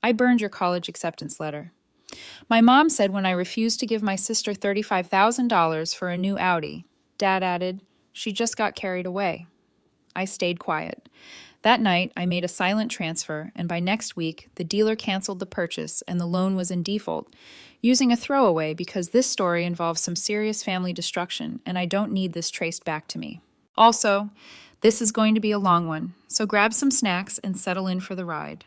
I burned your college acceptance letter. My mom said when I refused to give my sister $35,000 for a new Audi, Dad added, she just got carried away. I stayed quiet. That night, I made a silent transfer, and by next week, the dealer canceled the purchase and the loan was in default, using a throwaway because this story involves some serious family destruction, and I don't need this traced back to me. Also, this is going to be a long one, so grab some snacks and settle in for the ride.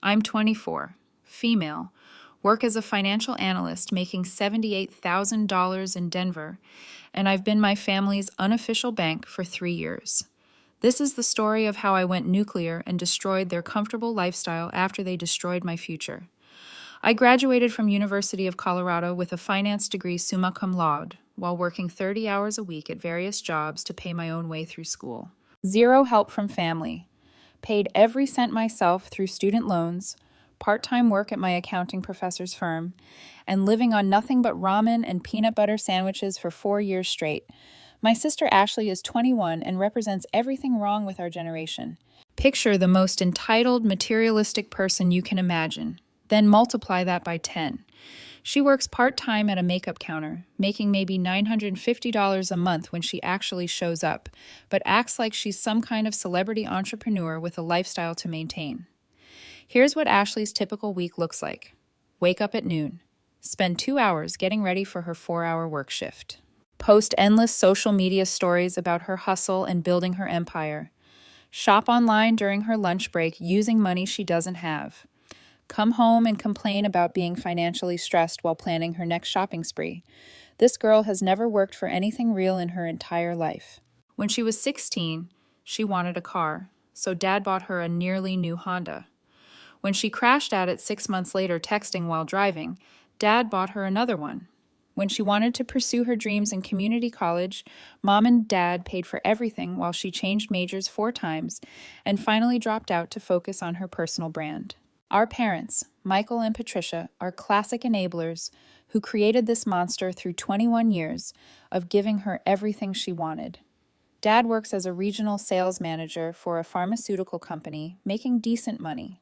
I'm 24, female, work as a financial analyst making $78,000 in Denver, and I've been my family's unofficial bank for 3 years. This is the story of how I went nuclear and destroyed their comfortable lifestyle after they destroyed my future. I graduated from University of Colorado with a finance degree summa cum laude, while working 30 hours a week at various jobs to pay my own way through school. Zero help from family. Paid every cent myself through student loans, part-time work at my accounting professor's firm, and living on nothing but ramen and peanut butter sandwiches for 4 years straight. My sister Ashley is 21 and represents everything wrong with our generation. Picture the most entitled, materialistic person you can imagine. Then multiply that by 10. She works part-time at a makeup counter, making maybe $950 a month when she actually shows up, but acts like she's some kind of celebrity entrepreneur with a lifestyle to maintain. Here's what Ashley's typical week looks like. Wake up at noon. Spend 2 hours getting ready for her 4-hour work shift. Post endless social media stories about her hustle and building her empire. Shop online during her lunch break using money she doesn't have. Come home and complain about being financially stressed while planning her next shopping spree. This girl has never worked for anything real in her entire life. When she was 16, she wanted a car, so Dad bought her a nearly new Honda. When she crashed at it 6 months later texting while driving, Dad bought her another one. When she wanted to pursue her dreams in community college, Mom and Dad paid for everything while she changed majors 4 times and finally dropped out to focus on her personal brand. Our parents, Michael and Patricia, are classic enablers who created this monster through 21 years of giving her everything she wanted. Dad works as a regional sales manager for a pharmaceutical company, making decent money,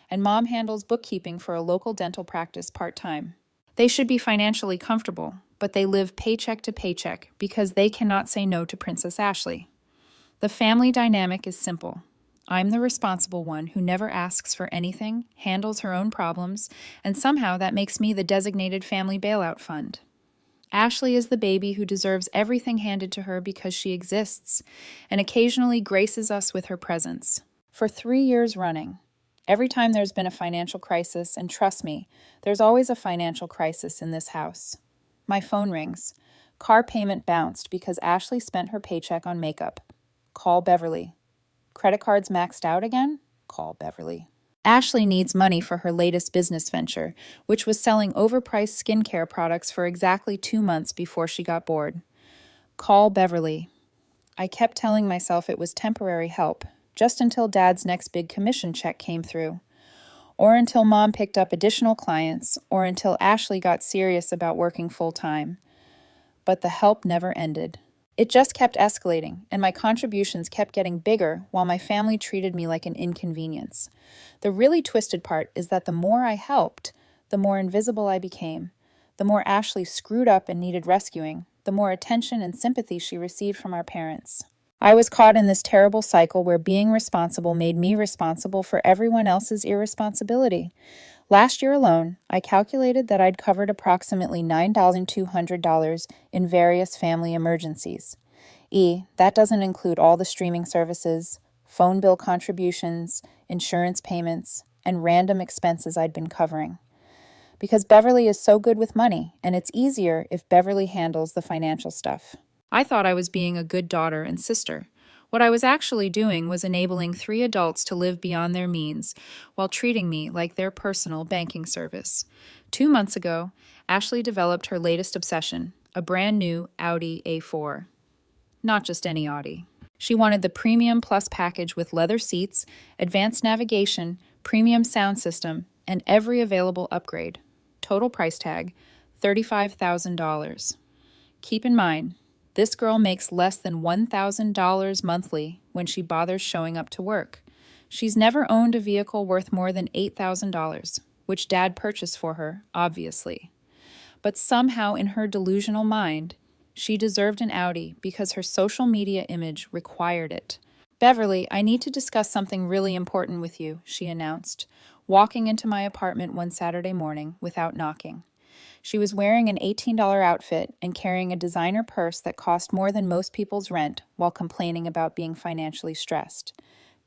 and Mom handles bookkeeping for a local dental practice part-time. They should be financially comfortable, but they live paycheck to paycheck because they cannot say no to Princess Ashley. The family dynamic is simple. I'm the responsible one who never asks for anything, handles her own problems, and somehow that makes me the designated family bailout fund. Ashley is the baby who deserves everything handed to her because she exists, and occasionally graces us with her presence. For 3 years running, every time there's been a financial crisis, and trust me, there's always a financial crisis in this house. My phone rings. Car payment bounced because Ashley spent her paycheck on makeup. Call Beverly. Credit cards maxed out again? Call Beverly. Ashley needs money for her latest business venture, which was selling overpriced skincare products for exactly 2 months before she got bored. Call Beverly. I kept telling myself it was temporary help, just until Dad's next big commission check came through, or until Mom picked up additional clients, or until Ashley got serious about working full-time. But the help never ended. It just kept escalating, and my contributions kept getting bigger while my family treated me like an inconvenience. The really twisted part is that the more I helped, the more invisible I became. The more Ashley screwed up and needed rescuing, the more attention and sympathy she received from our parents. I was caught in this terrible cycle where being responsible made me responsible for everyone else's irresponsibility. Last year alone, I calculated that I'd covered approximately $9,200 in various family emergencies. That doesn't include all the streaming services, phone bill contributions, insurance payments, and random expenses I'd been covering. Because Beverly is so good with money, and it's easier if Beverly handles the financial stuff. I thought I was being a good daughter and sister. What I was actually doing was enabling 3 adults to live beyond their means while treating me like their personal banking service. 2 months ago, Ashley developed her latest obsession, a brand new Audi A4. Not just any Audi. She wanted the Premium Plus package with leather seats, advanced navigation, premium sound system, and every available upgrade. Total price tag, $35,000. Keep in mind, this girl makes less than $1,000 monthly when she bothers showing up to work. She's never owned a vehicle worth more than $8,000, which Dad purchased for her, obviously. But somehow in her delusional mind, she deserved an Audi because her social media image required it. "Beverly, I need to discuss something really important with you," she announced, walking into my apartment one Saturday morning without knocking. She was wearing an $18 outfit and carrying a designer purse that cost more than most people's rent while complaining about being financially stressed.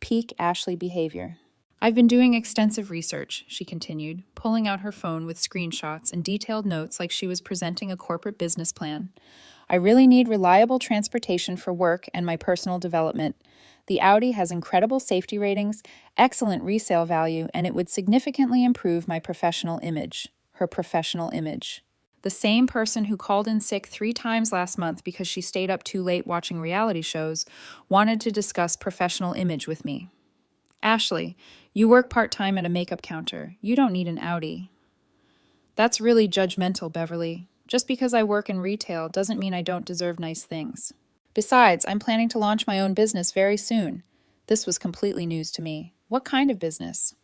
Peak Ashley behavior. "I've been doing extensive research," she continued, pulling out her phone with screenshots and detailed notes like she was presenting a corporate business plan. "I really need reliable transportation for work and my personal development. The Audi has incredible safety ratings, excellent resale value, and it would significantly improve my professional image." Her professional image. The same person who called in sick 3 times last month because she stayed up too late watching reality shows wanted to discuss professional image with me. "Ashley, you work part-time at a makeup counter. You don't need an Audi." "That's really judgmental, Beverly. Just because I work in retail doesn't mean I don't deserve nice things. Besides, I'm planning to launch my own business very soon." This was completely news to me. "What kind of business?"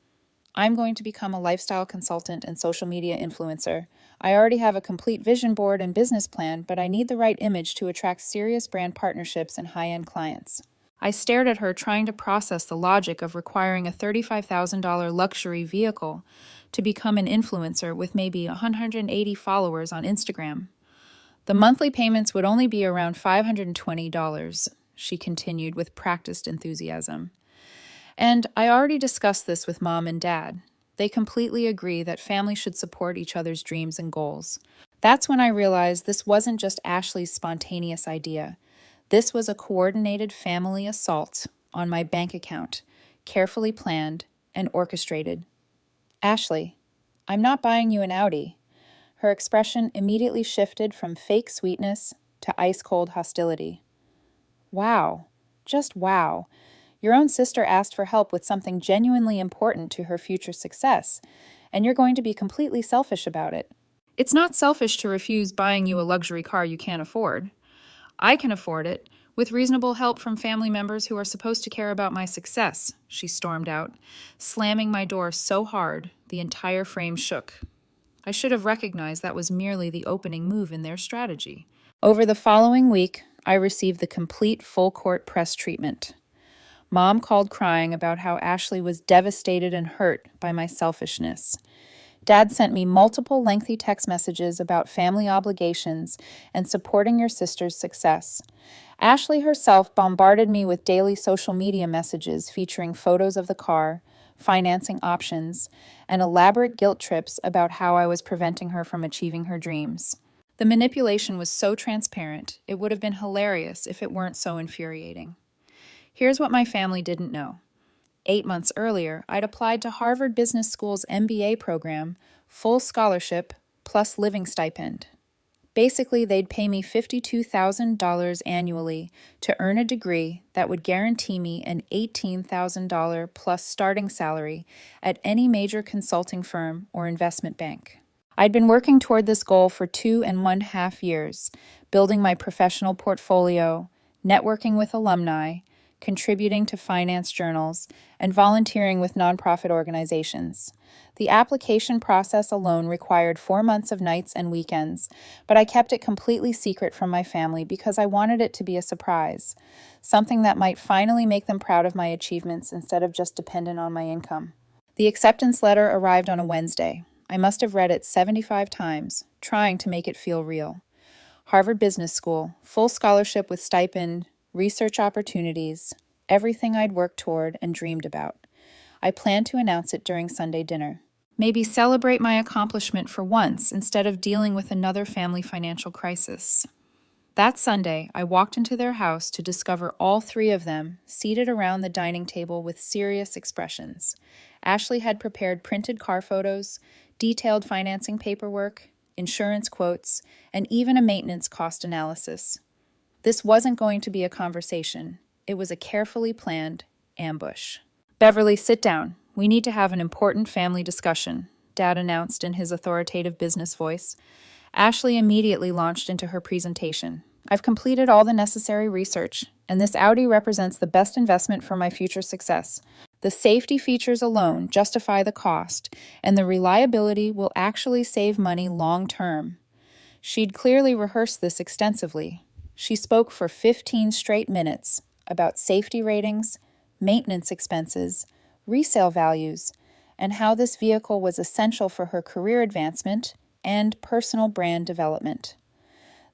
"I'm going to become a lifestyle consultant and social media influencer. I already have a complete vision board and business plan, but I need the right image to attract serious brand partnerships and high-end clients." I stared at her, trying to process the logic of requiring a $35,000 luxury vehicle to become an influencer with maybe 180 followers on Instagram. "The monthly payments would only be around $520, she continued with practiced enthusiasm. "And I already discussed this with Mom and Dad. They completely agree that family should support each other's dreams and goals." That's when I realized this wasn't just Ashley's spontaneous idea. This was a coordinated family assault on my bank account, carefully planned and orchestrated. "Ashley, I'm not buying you an Audi." Her expression immediately shifted from fake sweetness to ice-cold hostility. "Wow, just wow. Your own sister asked for help with something genuinely important to her future success, and you're going to be completely selfish about it." "It's not selfish to refuse buying you a luxury car you can't afford. I can afford it, with reasonable help from family members who are supposed to care about my success," she stormed out, slamming my door so hard the entire frame shook. I should have recognized that was merely the opening move in their strategy. Over the following week, I received the complete full-court press treatment. Mom called crying about how Ashley was devastated and hurt by my selfishness. Dad sent me multiple lengthy text messages about family obligations and supporting your sister's success. Ashley herself bombarded me with daily social media messages featuring photos of the car, financing options, and elaborate guilt trips about how I was preventing her from achieving her dreams. The manipulation was so transparent, it would have been hilarious if it weren't so infuriating. Here's what my family didn't know. 8 months earlier, I'd applied to Harvard Business School's MBA program, full scholarship, plus living stipend. Basically, they'd pay me $52,000 annually to earn a degree that would guarantee me an $18,000 plus starting salary at any major consulting firm or investment bank. I'd been working toward this goal for 2.5 years, building my professional portfolio, networking with alumni, contributing to finance journals, and volunteering with nonprofit organizations. The application process alone required 4 months of nights and weekends, but I kept it completely secret from my family because I wanted it to be a surprise, something that might finally make them proud of my achievements instead of just dependent on my income. The acceptance letter arrived on a Wednesday. I must have read it 75 times, trying to make it feel real. Harvard Business School, full scholarship with stipend, research opportunities, everything I'd worked toward and dreamed about. I planned to announce it during Sunday dinner. Maybe celebrate my accomplishment for once instead of dealing with another family financial crisis. That Sunday, I walked into their house to discover all 3 of them seated around the dining table with serious expressions. Ashley had prepared printed car photos, detailed financing paperwork, insurance quotes, and even a maintenance cost analysis. This wasn't going to be a conversation. It was a carefully planned ambush. "Beverly, sit down. We need to have an important family discussion," Dad announced in his authoritative business voice. Ashley immediately launched into her presentation. "I've completed all the necessary research, and this Audi represents the best investment for my future success. The safety features alone justify the cost, and the reliability will actually save money long term. She'd clearly rehearsed this extensively. She spoke for 15 straight minutes about safety ratings, maintenance expenses, resale values, and how this vehicle was essential for her career advancement and personal brand development.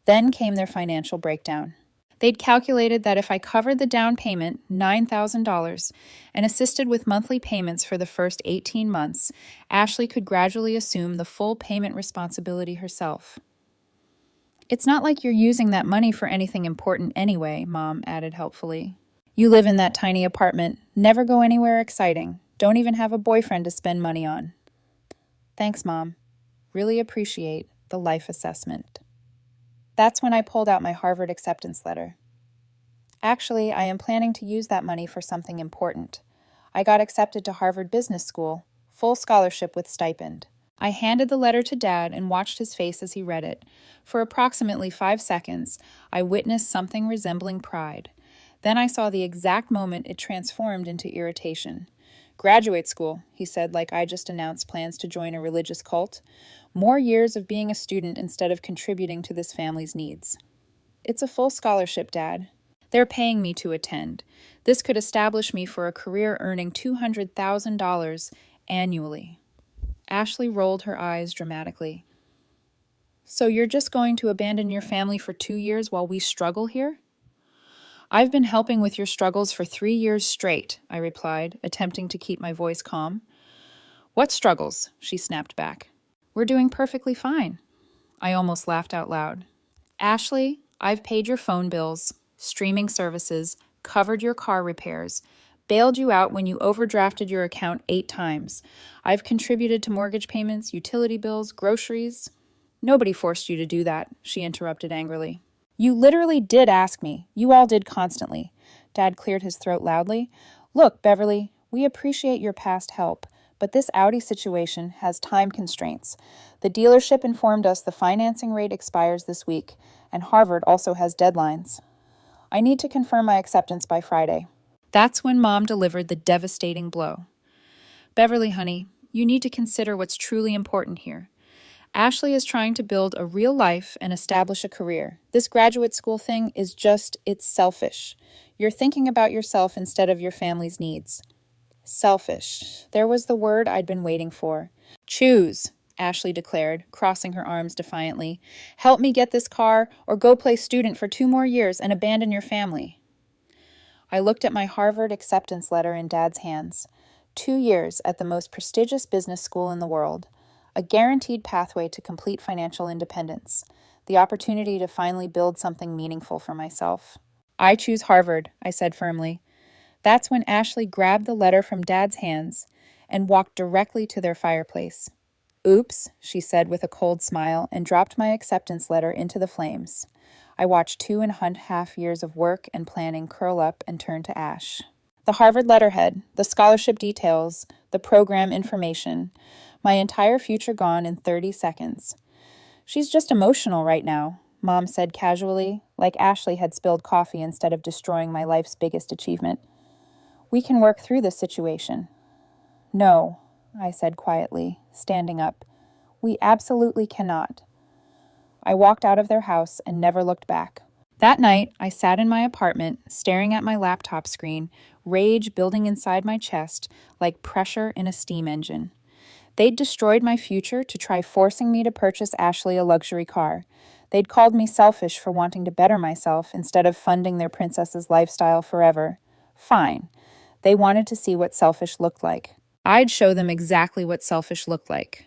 Then came their financial breakdown. They'd calculated that if I covered the down payment, $9,000, and assisted with monthly payments for the first 18 months, Ashley could gradually assume the full payment responsibility herself. It's not like you're using that money for anything important anyway, Mom added helpfully. You live in that tiny apartment, never go anywhere exciting, don't even have a boyfriend to spend money on. Thanks, Mom. Really appreciate the life assessment. That's when I pulled out my Harvard acceptance letter. Actually, I am planning to use that money for something important. I got accepted to Harvard Business School, full scholarship with stipend. I handed the letter to Dad and watched his face as he read it. For approximately 5 seconds, I witnessed something resembling pride. Then I saw the exact moment it transformed into irritation. Graduate school, he said, like I just announced plans to join a religious cult. More years of being a student instead of contributing to this family's needs. It's a full scholarship, Dad. They're paying me to attend. This could establish me for a career earning $200,000 annually. Ashley rolled her eyes dramatically. So you're just going to abandon your family for 2 years while we struggle here? I've been helping with your struggles for 3 years straight, I replied, attempting to keep my voice calm. What struggles? She snapped back. We're doing perfectly fine. I almost laughed out loud. Ashley, I've paid your phone bills, streaming services, covered your car repairs, bailed you out when you overdrafted your account 8 times. I've contributed to mortgage payments, utility bills, groceries. Nobody forced you to do that, she interrupted angrily. You literally did ask me. You all did constantly. Dad cleared his throat loudly. Look, Beverly, we appreciate your past help, but this Audi situation has time constraints. The dealership informed us the financing rate expires this week, and Harvard also has deadlines. I need to confirm my acceptance by Friday. That's when Mom delivered the devastating blow. Beverly, honey, you need to consider what's truly important here. Ashley is trying to build a real life and establish a career. This graduate school thing is it's selfish. You're thinking about yourself instead of your family's needs. Selfish. There was the word I'd been waiting for. Choose, Ashley declared, crossing her arms defiantly. Help me get this car or go play student for 2 more years and abandon your family. I looked at my Harvard acceptance letter in Dad's hands. 2 years at the most prestigious business school in the world. A guaranteed pathway to complete financial independence. The opportunity to finally build something meaningful for myself. I choose Harvard, I said firmly. That's when Ashley grabbed the letter from Dad's hands and walked directly to their fireplace. Oops, she said with a cold smile and dropped my acceptance letter into the flames. I watched 2.5 years of work and planning curl up and turn to ash. The Harvard letterhead, the scholarship details, the program information, my entire future gone in 30 seconds. She's just emotional right now, Mom said casually, like Ashley had spilled coffee instead of destroying my life's biggest achievement. We can work through this situation. No, I said quietly, standing up. We absolutely cannot. I walked out of their house and never looked back. That night, I sat in my apartment, staring at my laptop screen, rage building inside my chest like pressure in a steam engine. They'd destroyed my future to try forcing me to purchase Ashley a luxury car. They'd called me selfish for wanting to better myself instead of funding their princess's lifestyle forever. Fine. They wanted to see what selfish looked like. I'd show them exactly what selfish looked like.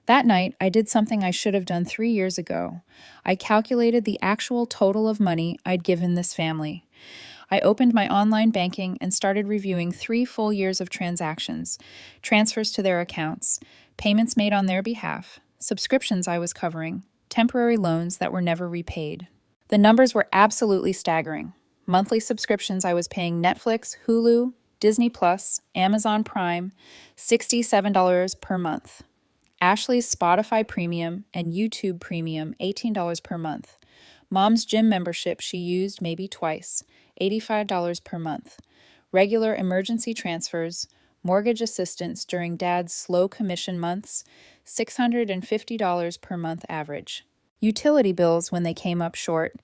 That night, I did something I should have done 3 years ago. I calculated the actual total of money I'd given this family. I opened my online banking and started reviewing 3 full years of transactions, transfers to their accounts, payments made on their behalf, subscriptions I was covering, temporary loans that were never repaid. The numbers were absolutely staggering. Monthly subscriptions I was paying Netflix, Hulu, Disney Plus, Amazon Prime, $67 per month. Ashley's Spotify Premium and YouTube Premium, $18 per month. Mom's gym membership she used maybe twice, $85 per month. regular emergency transfers, mortgage assistance during Dad's slow commission months, $650 per month average. Utility bills when they came up short,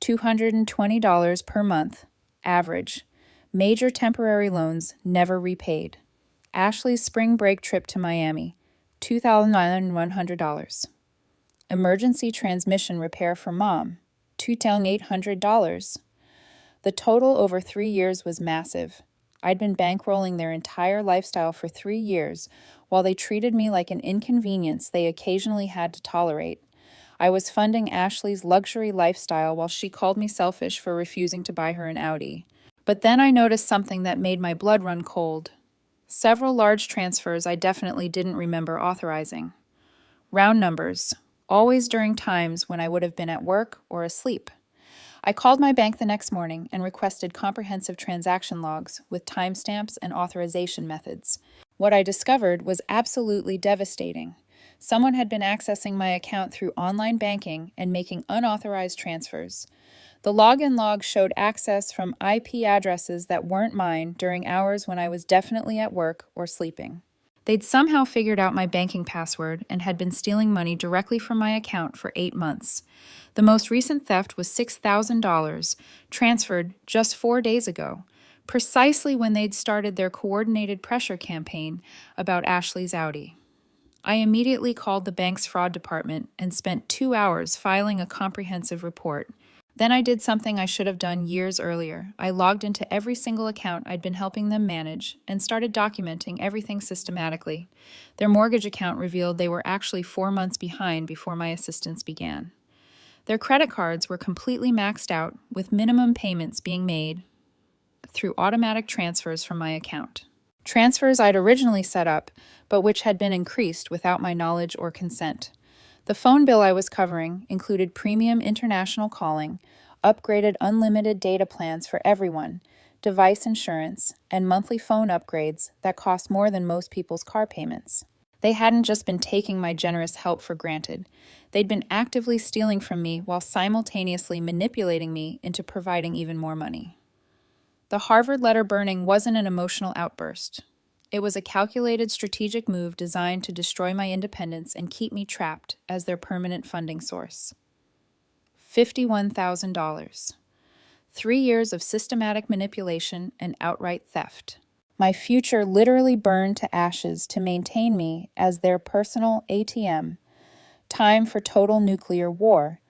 $220 per month average. Major temporary loans never repaid. Ashley's spring break trip to Miami, $2,100. Emergency transmission repair for Mom, $2,800. The total over 3 years was massive. I'd been bankrolling their entire lifestyle for 3 years, while they treated me like an inconvenience they occasionally had to tolerate. I was funding Ashley's luxury lifestyle while she called me selfish for refusing to buy her an Audi. But then I noticed something that made my blood run cold. Several large transfers I definitely didn't remember authorizing. Round numbers, always during times when I would have been at work or asleep. I called my bank the next morning and requested comprehensive transaction logs with timestamps and authorization methods. What I discovered was absolutely devastating. Someone had been accessing my account through online banking and making unauthorized transfers. The login log showed access from IP addresses that weren't mine during hours when I was definitely at work or sleeping. They'd somehow figured out my banking password and had been stealing money directly from my account for 8 months. The most recent theft was $6,000, transferred just 4 days ago, precisely when they'd started their coordinated pressure campaign about Ashley's Audi. I immediately called the bank's fraud department and spent 2 hours filing a comprehensive report. Then I did something I should have done years earlier. I logged into every single account I'd been helping them manage and started documenting everything systematically. Their mortgage account revealed they were actually 4 months behind before my assistance began. Their credit cards were completely maxed out, with minimum payments being made through automatic transfers from my account. Transfers I'd originally set up, but which had been increased without my knowledge or consent. The phone bill I was covering included premium international calling, upgraded unlimited data plans for everyone, device insurance, and monthly phone upgrades that cost more than most people's car payments. They hadn't just been taking my generous help for granted. They'd been actively stealing from me while simultaneously manipulating me into providing even more money. The Harvard letter burning wasn't an emotional outburst. It was a calculated strategic move designed to destroy my independence and keep me trapped as their permanent funding source. $51,000. 3 years of systematic manipulation and outright theft. My future literally burned to ashes to maintain me as their personal ATM. Time for total nuclear war.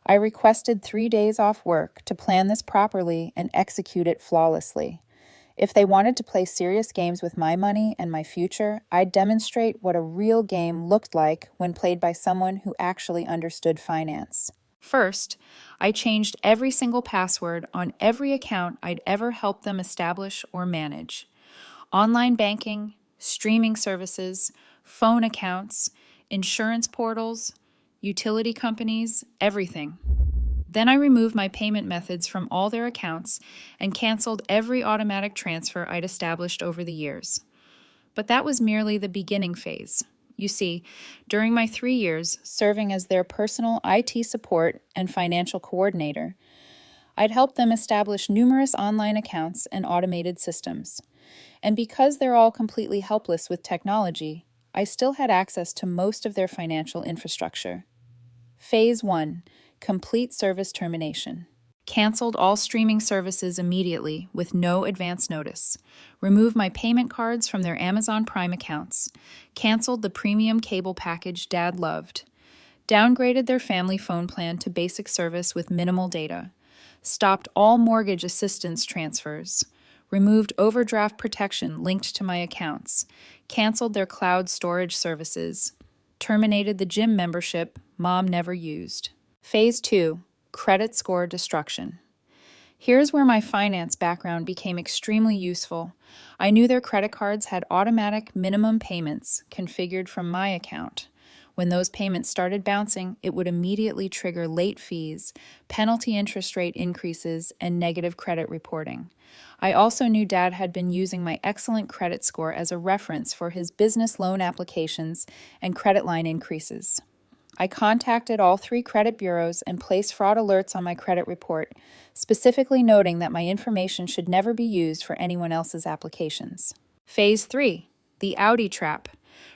I requested 3 days off work to plan this properly and execute it flawlessly. If they wanted to play serious games with my money and my future, I'd demonstrate what a real game looked like when played by someone who actually understood finance. First, I changed every single password on every account I'd ever helped them establish or manage. Online banking, streaming services, phone accounts, insurance portals, utility companies, everything. Then I removed my payment methods from all their accounts and canceled every automatic transfer I'd established over the years. But that was merely the beginning phase. You see, during my 3 years serving as their personal IT support and financial coordinator, I'd helped them establish numerous online accounts and automated systems. And because they're all completely helpless with technology, I still had access to most of their financial infrastructure. Phase 1. Complete service termination. Canceled all streaming services immediately with no advance notice. Removed my payment cards from their Amazon Prime accounts. Canceled the premium cable package Dad loved. Downgraded their family phone plan to basic service with minimal data. Stopped all mortgage assistance transfers. Removed overdraft protection linked to my accounts. Canceled their cloud storage services. Terminated the gym membership Mom never used. Phase 2. Credit score destruction. Here's where my finance background became extremely useful. I knew their credit cards had automatic minimum payments configured from my account. When those payments started bouncing, it would immediately trigger late fees, penalty interest rate increases, and negative credit reporting. I also knew Dad had been using my excellent credit score as a reference for his business loan applications and credit line increases. I contacted all 3 credit bureaus and placed fraud alerts on my credit report, specifically noting that my information should never be used for anyone else's applications. Phase 3, the Audi trap.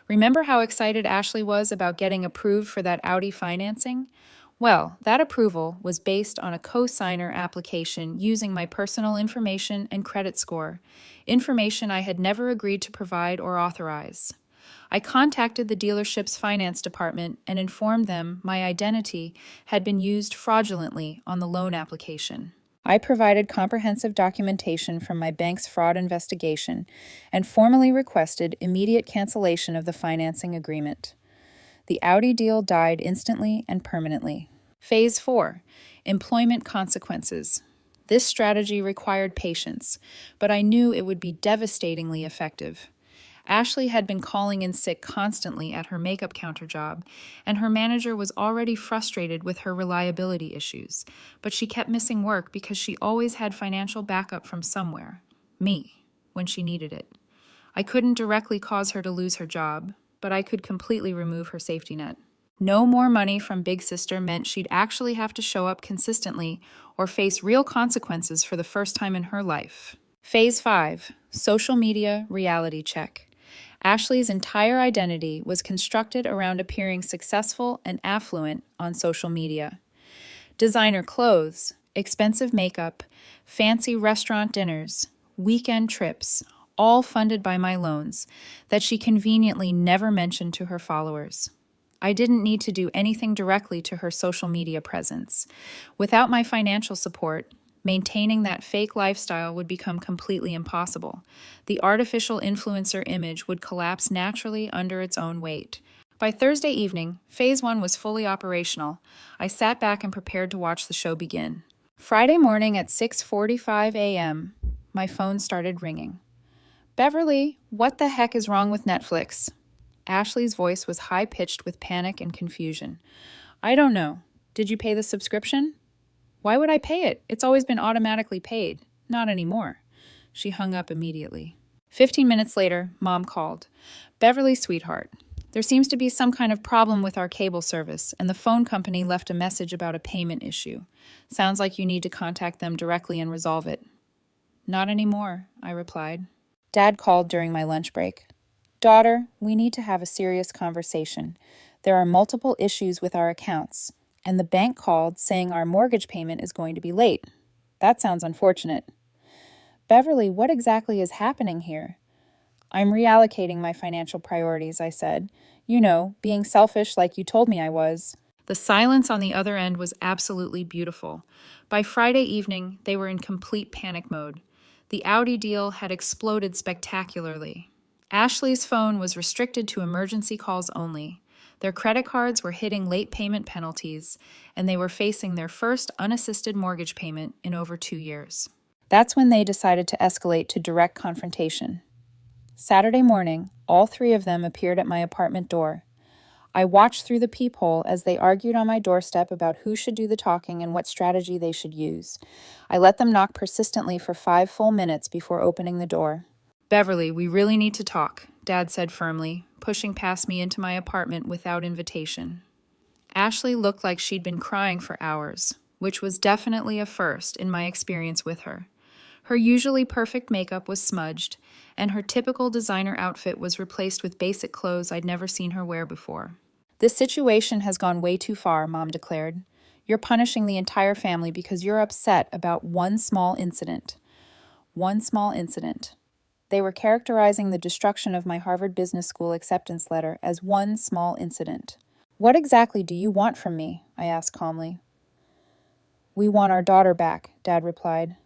Remember how excited Ashley was about getting approved for that Audi financing? Well, that approval was based on a co-signer application using my personal information and credit score, information I had never agreed to provide or authorize. I contacted the dealership's finance department and informed them my identity had been used fraudulently on the loan application. I provided comprehensive documentation from my bank's fraud investigation and formally requested immediate cancellation of the financing agreement. The Audi deal died instantly and permanently. Phase 4, employment consequences. This strategy required patience, but I knew it would be devastatingly effective. Ashley had been calling in sick constantly at her makeup counter job, and her manager was already frustrated with her reliability issues, but she kept missing work because she always had financial backup from somewhere, me, when she needed it. I couldn't directly cause her to lose her job, but I could completely remove her safety net. No more money from Big Sister meant she'd actually have to show up consistently or face real consequences for the first time in her life. Phase 5, social media reality check. Ashley's entire identity was constructed around appearing successful and affluent on social media. Designer clothes, expensive makeup, fancy restaurant dinners, weekend trips, all funded by my loans, that she conveniently never mentioned to her followers. I didn't need to do anything directly to her social media presence. Without my financial support, maintaining that fake lifestyle would become completely impossible. The artificial influencer image would collapse naturally under its own weight. By Thursday evening, Phase 1 was fully operational. I sat back and prepared to watch the show begin. Friday morning at 6:45 a.m., my phone started ringing. "Beverly, what the heck is wrong with Netflix?" Ashley's voice was high-pitched with panic and confusion. "I don't know. Did you pay the subscription?" "Why would I pay it? It's always been automatically paid." "Not anymore." She hung up immediately. 15 minutes later, Mom called. "Beverly, sweetheart, there seems to be some kind of problem with our cable service, and the phone company left a message about a payment issue. Sounds like you need to contact them directly and resolve it." "Not anymore," I replied. Dad called during my lunch break. "Daughter, we need to have a serious conversation. There are multiple issues with our accounts, and the bank called saying our mortgage payment is going to be late. That sounds unfortunate." "Beverly, what exactly is happening here?" "I'm reallocating my financial priorities," I said. "You know, being selfish like you told me I was." The silence on the other end was absolutely beautiful. By Friday evening, they were in complete panic mode. The Audi deal had exploded spectacularly. Ashley's phone was restricted to emergency calls only. Their credit cards were hitting late payment penalties, and they were facing their first unassisted mortgage payment in over 2 years. That's when they decided to escalate to direct confrontation. Saturday morning, all 3 of them appeared at my apartment door. I watched through the peephole as they argued on my doorstep about who should do the talking and what strategy they should use. I let them knock persistently for 5 full minutes before opening the door. "Beverly, we really need to talk," Dad said firmly, pushing past me into my apartment without invitation. Ashley looked like she'd been crying for hours, which was definitely a first in my experience with her. Her usually perfect makeup was smudged, and her typical designer outfit was replaced with basic clothes I'd never seen her wear before. "This situation has gone way too far," Mom declared. "You're punishing the entire family because you're upset about one small incident." One small incident. They were characterizing the destruction of my Harvard Business School acceptance letter as one small incident. "What exactly do you want from me?" I asked calmly. "We want our daughter back," Dad replied.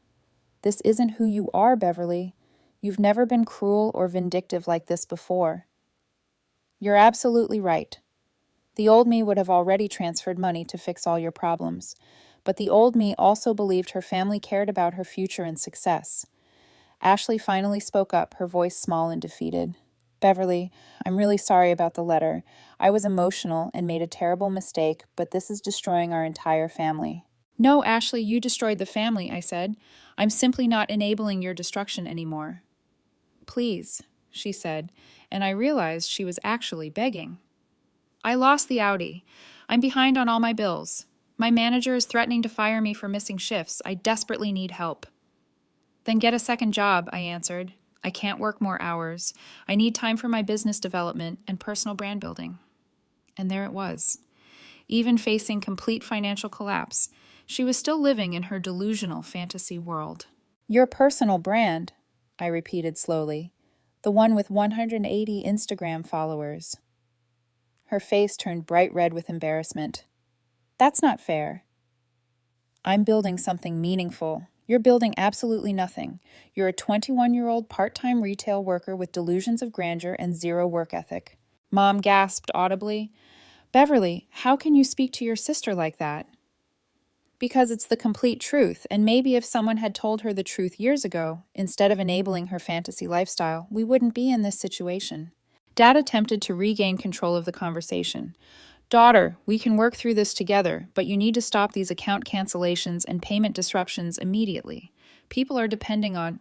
"This isn't who you are, Beverly. You've never been cruel or vindictive like this before." "You're absolutely right. The old me would have already transferred money to fix all your problems, but the old me also believed her family cared about her future and success." Ashley finally spoke up, her voice small and defeated. "Beverly, I'm really sorry about the letter. I was emotional and made a terrible mistake, but this is destroying our entire family." "No, Ashley, you destroyed the family," I said. "I'm simply not enabling your destruction anymore." "Please," she said, and I realized she was actually begging. I lost the Audi. I'm behind on all my bills. My manager is threatening to fire me for missing shifts. I desperately need help. Then get a second job, I answered. I can't work more hours. I need time for my business development and personal brand building. And there it was. Even facing complete financial collapse, she was still living in her delusional fantasy world. Your personal brand, I repeated slowly. The one with 180 Instagram followers. Her face turned bright red with embarrassment. That's not fair. I'm building something meaningful. You're building absolutely nothing. You're a 21-year-old part-time retail worker with delusions of grandeur and zero work ethic. Mom gasped audibly. Beverly, how can you speak to your sister like that? Because it's the complete truth, and maybe if someone had told her the truth years ago, instead of enabling her fantasy lifestyle, we wouldn't be in this situation. Dad attempted to regain control of the conversation. Daughter, we can work through this together, but you need to stop these account cancellations and payment disruptions immediately. People are depending on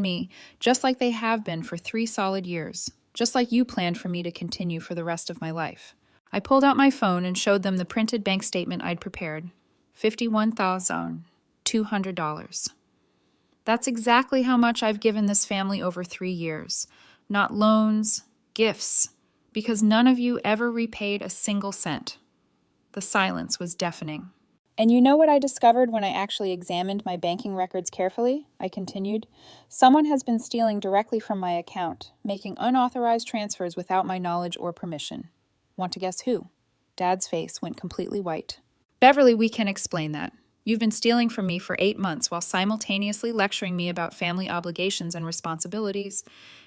me, just like they have been for 3 solid years, just like you planned for me to continue for the rest of my life. I pulled out my phone and showed them the printed bank statement I'd prepared. $51,200. That's exactly how much I've given this family over 3 years. Not loans, gifts, because none of you ever repaid a single cent. The silence was deafening. And you know what I discovered when I actually examined my banking records carefully? I continued. Someone has been stealing directly from my account, making unauthorized transfers without my knowledge or permission. Want to guess who? Dad's face went completely white. Beverly, we can explain that. You've been stealing from me for 8 months while simultaneously lecturing me about family obligations and responsibilities.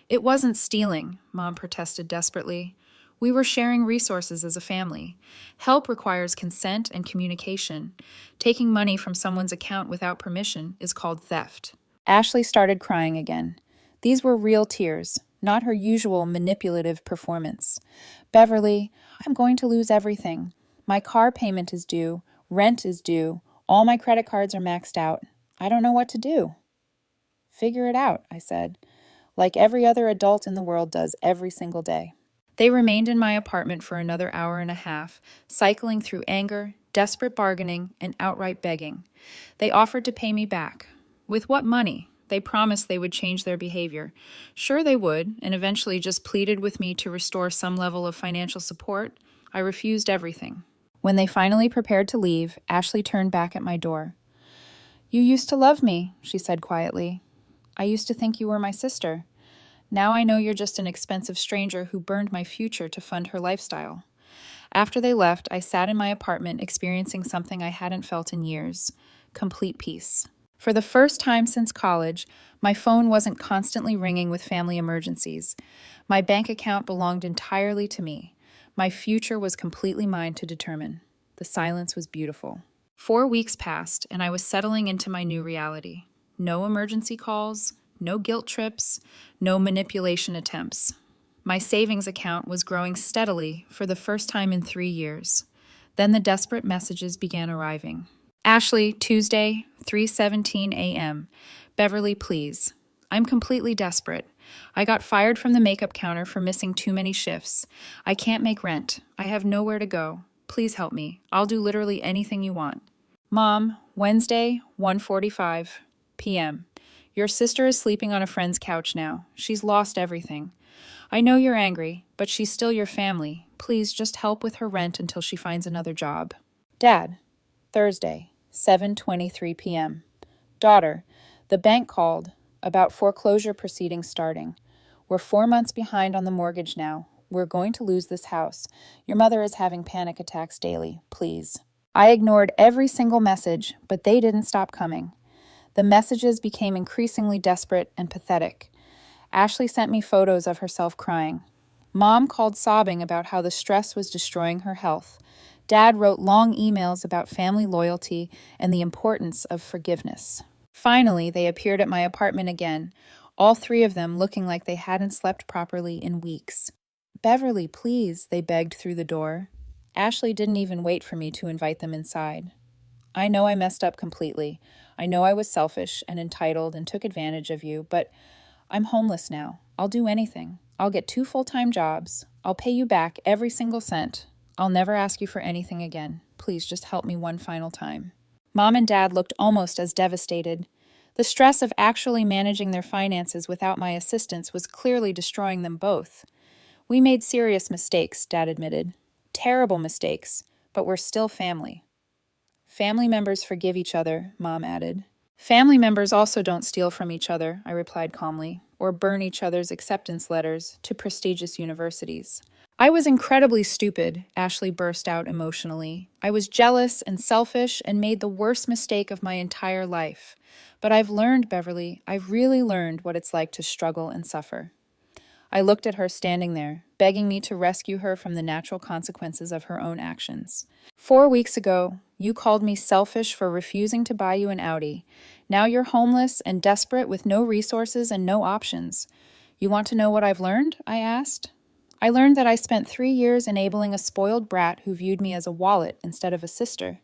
It wasn't stealing, Mom protested desperately. We were sharing resources as a family. Help requires consent and communication. Taking money from someone's account without permission is called theft. Ashley started crying again. These were real tears, not her usual manipulative performance. Beverly, I'm going to lose everything. My car payment is due, rent is due, all my credit cards are maxed out. I don't know what to do. Figure it out, I said, like every other adult in the world does every single day. They remained in my apartment for another hour and a half, cycling through anger, desperate bargaining, and outright begging. They offered to pay me back. With what money? They promised they would change their behavior. Sure they would, and eventually just pleaded with me to restore some level of financial support. I refused everything. When they finally prepared to leave, Ashley turned back at my door. You used to love me, she said quietly. I used to think you were my sister. Now I know you're just an expensive stranger who burned my future to fund her lifestyle. After they left, I sat in my apartment experiencing something I hadn't felt in years. Complete peace. For the first time since college, my phone wasn't constantly ringing with family emergencies. My bank account belonged entirely to me. My future was completely mine to determine. The silence was beautiful. 4 weeks passed, and I was settling into my new reality. No emergency calls, no guilt trips, no manipulation attempts. My savings account was growing steadily for the first time in 3 years. Then the desperate messages began arriving. Ashley, Tuesday, 3:17 a.m. Beverly, please. I'm completely desperate. I got fired from the makeup counter for missing too many shifts. I can't make rent. I have nowhere to go. Please help me. I'll do literally anything you want. Mom, Wednesday, 1:45 p.m. Your sister is sleeping on a friend's couch now. She's lost everything. I know you're angry, but she's still your family. Please just help with her rent until she finds another job. Dad, Thursday, 7:23 p.m. Daughter, the bank called about foreclosure proceedings starting. We're 4 months behind on the mortgage now. We're going to lose this house. Your mother is having panic attacks daily. Please. I ignored every single message, but they didn't stop coming. The messages became increasingly desperate and pathetic. Ashley sent me photos of herself crying. Mom called sobbing about how the stress was destroying her health. Dad wrote long emails about family loyalty and the importance of forgiveness. Finally, they appeared at my apartment again, all 3 of them looking like they hadn't slept properly in weeks. Beverly, please, they begged through the door. Ashley didn't even wait for me to invite them inside. I know I messed up completely. I know I was selfish and entitled and took advantage of you, but I'm homeless now. I'll do anything. I'll get 2 full-time jobs. I'll pay you back every single cent. I'll never ask you for anything again. Please just help me one final time. Mom and Dad looked almost as devastated. The stress of actually managing their finances without my assistance was clearly destroying them both. We made serious mistakes, Dad admitted. Terrible mistakes, but we're still family. Family members forgive each other, Mom added. Family members also don't steal from each other, I replied calmly, or burn each other's acceptance letters to prestigious universities. I was incredibly stupid, Ashley burst out emotionally. I was jealous and selfish and made the worst mistake of my entire life. But I've learned, Beverly, I've really learned what it's like to struggle and suffer. I looked at her standing there, begging me to rescue her from the natural consequences of her own actions. 4 weeks ago, you called me selfish for refusing to buy you an Audi. Now you're homeless and desperate with no resources and no options. You want to know what I've learned? I asked. I learned that I spent 3 years enabling a spoiled brat who viewed me as a wallet instead of a sister.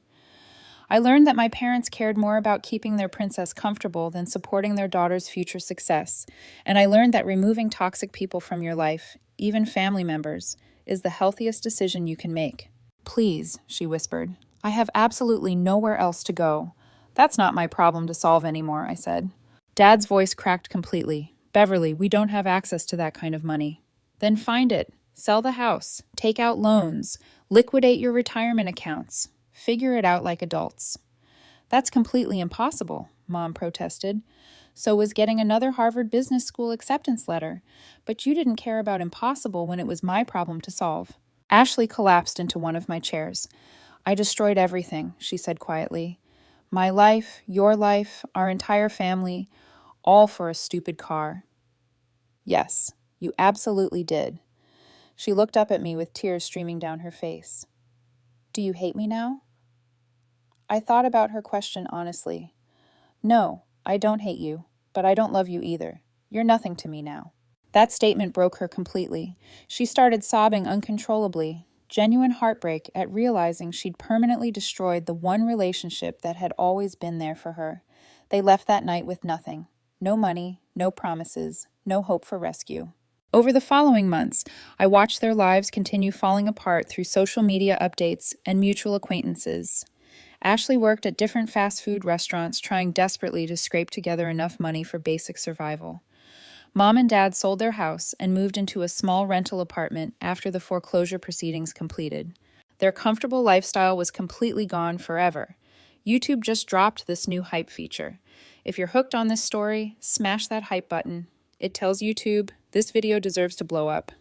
I learned that my parents cared more about keeping their princess comfortable than supporting their daughter's future success. And I learned that removing toxic people from your life, even family members, is the healthiest decision you can make. Please, she whispered. I have absolutely nowhere else to go. That's not my problem to solve anymore, I said. Dad's voice cracked completely. Beverly, we don't have access to that kind of money. Then find it. Sell the house. Take out loans. Liquidate your retirement accounts. Figure it out like adults. That's completely impossible, Mom protested. So was getting another Harvard Business School acceptance letter. But you didn't care about impossible when it was my problem to solve. Ashley collapsed into one of my chairs. I destroyed everything, she said quietly. My life, your life, our entire family, all for a stupid car. Yes, you absolutely did. She looked up at me with tears streaming down her face. Do you hate me now? I thought about her question honestly. No, I don't hate you, but I don't love you either. You're nothing to me now. That statement broke her completely. She started sobbing uncontrollably, genuine heartbreak at realizing she'd permanently destroyed the one relationship that had always been there for her. They left that night with nothing. No money, no promises, no hope for rescue. Over the following months, I watched their lives continue falling apart through social media updates and mutual acquaintances. Ashley worked at different fast food restaurants, trying desperately to scrape together enough money for basic survival. Mom and Dad sold their house and moved into a small rental apartment after the foreclosure proceedings completed. Their comfortable lifestyle was completely gone forever. YouTube just dropped this new hype feature. If you're hooked on this story, smash that hype button. It tells YouTube, this video deserves to blow up.